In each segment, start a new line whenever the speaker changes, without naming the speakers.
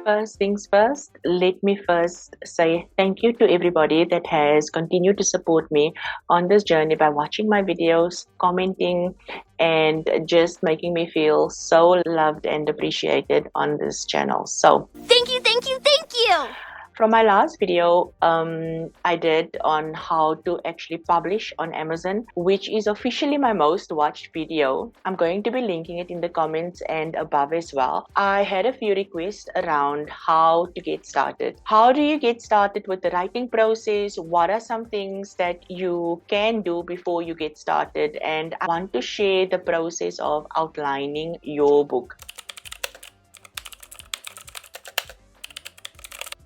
First things first, let me first say thank you to everybody that has continued to support me on this journey by watching my videos, commenting, and just making me feel so loved and appreciated on this channel. So,
Thank you, thank you, thank you!
from my last video, I did on how to actually publish on Amazon, which is officially my most watched video. I'm going to be linking it in the comments and above as well. I had a few requests around how to get started. How do you get started with the writing process? What are some things that you can do before you get started? And I want to share the process of outlining your book.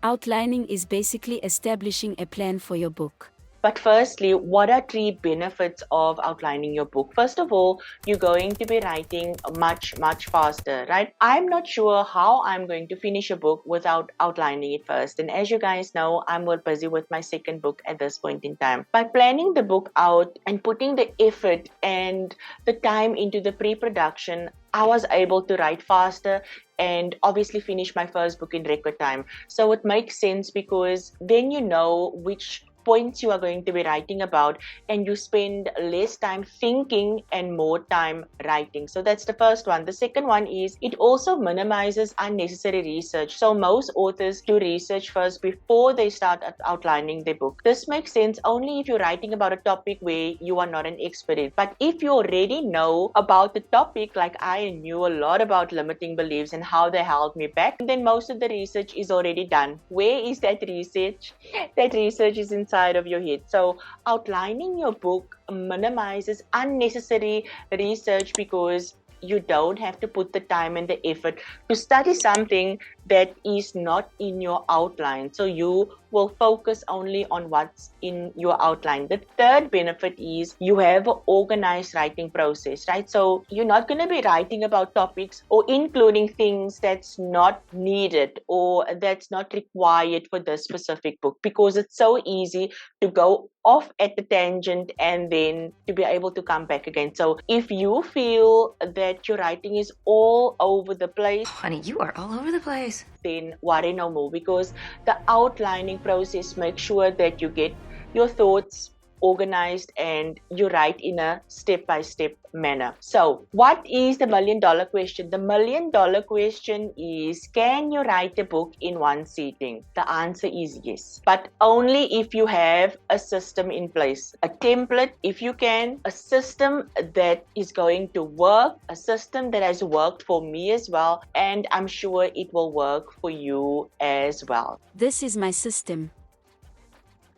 Outlining is basically establishing a plan for your book.
But firstly, what are 3 benefits of outlining your book? First of all, you're going to be writing much faster, right? I'm not sure how I'm going to finish a book without outlining it first. And as you guys know, I'm more busy with my second book at this point in time. By planning the book out and putting the effort and the time into the pre-production, I was able to write faster and obviously finish my first book in record time. So it makes sense because then you know which points you are going to be writing about, and you spend less time thinking and more time writing. So that's the first one. The second one is it also minimizes unnecessary research. So most authors do research first before they start outlining their book. This makes sense only if you're writing about a topic where you are not an expert in. But if you already know about the topic, like I knew a lot about limiting beliefs and how they held me back, then most of the research is already done. Where is that research? That research is inside of your head. So outlining your book minimizes unnecessary research because you don't have to put the time and the effort to study something that is not in your outline. So you will focus only on what's in your outline. The third benefit is you have an organized writing process, right? So you're not going to be writing about topics or including things that's not needed or that's not required for this specific book, because it's so easy to go off at the tangent and then to be able to come back again. So if you feel that your writing is all over the place,
Honey, you are all over the place.
then worry no more, because the outlining process makes sure that you get your thoughts organized and you write in a step-by-step manner. So what is the $1 million question? The $1 million question is, can you write a book in one sitting? The answer is yes, but only if you have a system in place, a template if you can, a system that is going to work, a system that has worked for me as well, and I'm sure it will work for you as well.
This is my system.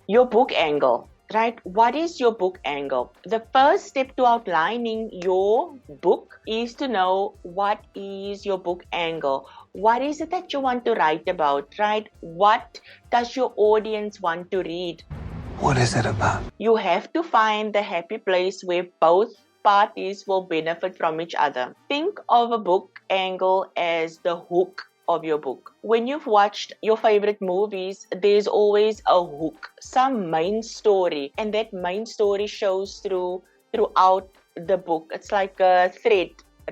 Your book angle. Right? What is your book angle? The first step to outlining your book is to know what is your book angle. What is it that you want to write about, right? What does your audience want to read?
What is it about?
You have to find the happy place where both parties will benefit from each other. Think of a book angle as the hook of your book. When you've watched your favorite movies, there's always a hook, some main story, and that main story shows throughout the book. It's like a thread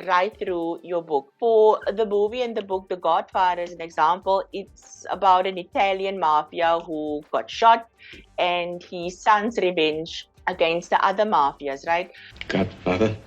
right through your book. For the movie and the book The Godfather, as an example, it's about an Italian mafia who got shot and his son's revenge against the other mafias, right?
Godfather.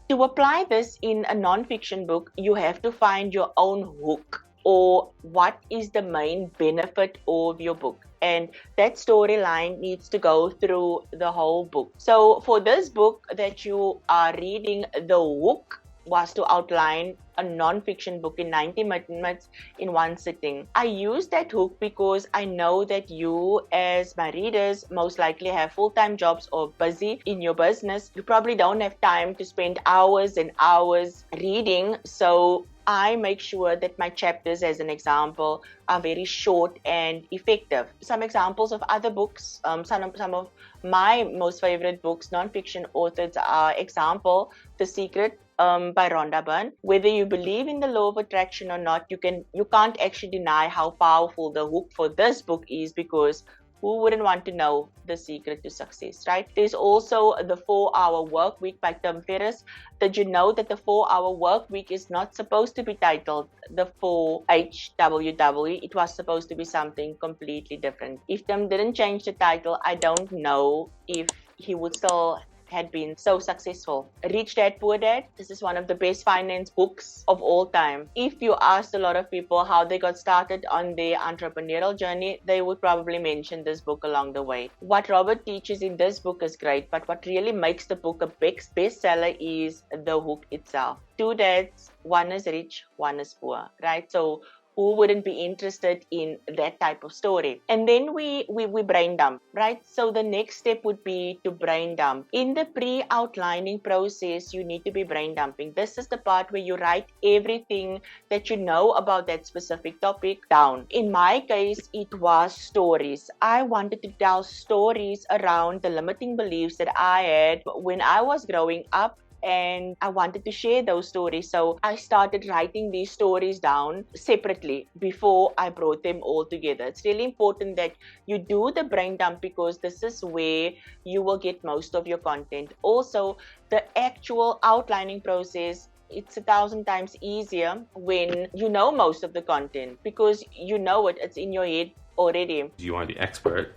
To apply this in a non-fiction book, you have to find your own hook, or what is the main benefit of your book. And that storyline needs to go through the whole book. So for this book that you are reading, the hook was to outline a non-fiction book in 90 minutes in one sitting. I use that hook because I know that you as my readers most likely have full-time jobs or busy in your business. You probably don't have time to spend hours and hours reading. So I make sure that my chapters, as an example, are very short and effective. Some examples of other books, some of my most favorite books, non-fiction authors are example, The Secret by Rhonda Byrne. Whether you believe in the law of attraction or not, you can't actually deny how powerful the hook for this book is, because Who wouldn't want to know the secret to success, right? There's also the 4-hour work week by Tim Ferriss. Did you know that the 4-hour work week is not supposed to be titled the 4HWW? It was supposed to be something completely different. If Tim didn't change the title, I don't know if he would still had been so successful. Rich Dad Poor Dad, this is one of the best finance books of all time. If you asked a lot of people how they got started on their entrepreneurial journey, they would probably mention this book along the way. What Robert teaches in this book is great, but what really makes the book a big bestseller is the hook itself. 2 dads, one is rich, one is poor, right? So who wouldn't be interested in that type of story? And then we brain dump, right? So the next step would be to brain dump. In the pre-outlining process, you need to be brain dumping. This is the part where you write everything that you know about that specific topic down. In my case, it was stories. I wanted to tell stories around the limiting beliefs that I had when I was growing up, and I wanted to share those stories. So I started writing these stories down separately before I brought them all together. It's really important that you do the brain dump, because this is where you will get most of your content. Also, the actual outlining process, it's 1,000 times easier when you know most of the content, because you know it's in your head already.
You want to be expert.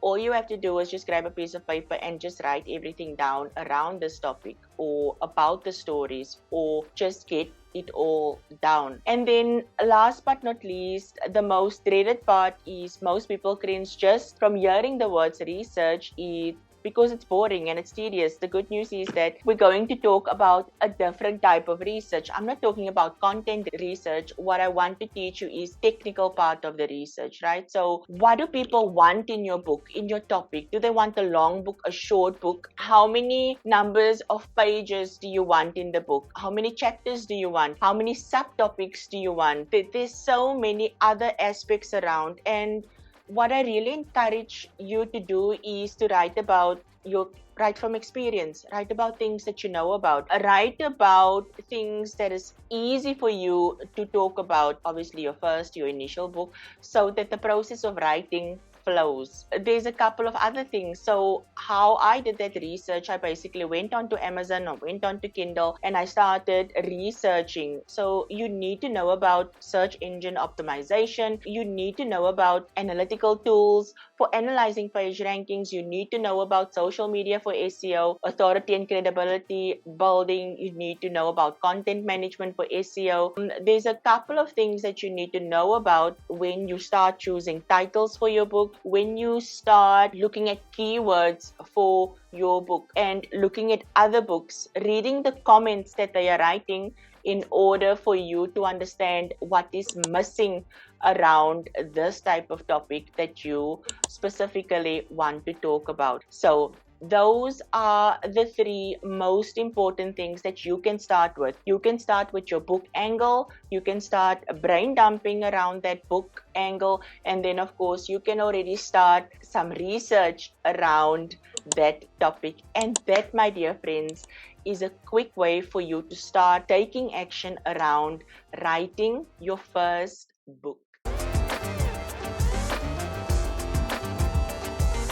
All you have to do is just grab a piece of paper and just write everything down around this topic or about the stories, or just get it all down. And then last but not least, the most dreaded part is most people cringe just from hearing the words research, because it's boring and it's tedious. The good news is that we're going to talk about a different type of research. I'm not talking about content research. What I want to teach you is technical part of the research, right? So what do people want in your book, in your topic? Do they want a long book, a short book? How many numbers of pages do you want in the book? How many chapters do you want? How many subtopics do you want? There's so many other aspects around, and what I really encourage you to do is to write from experience, write about things that you know about, write about things that is easy for you to talk about, obviously your initial book, so that the process of writing flows. There's a couple of other things. So how I did that research, I basically went on to Amazon or went on to Kindle and I started researching. So you need to know about search engine optimization. You need to know about analytical tools for analyzing page rankings. You need to know about social media for SEO, authority and credibility building. You need to know about content management for SEO. There's a couple of things that you need to know about when you start choosing titles for your book, when you start looking at keywords for your book and looking at other books, reading the comments that they are writing in order for you to understand what is missing around this type of topic that you specifically want to talk about. So those are the 3 most important things that you can start with. You can start with your book angle, you can start brain dumping around that book angle, and then of course you can already start some research around that topic. And that, my dear friends, is a quick way for you to start taking action around writing your first book.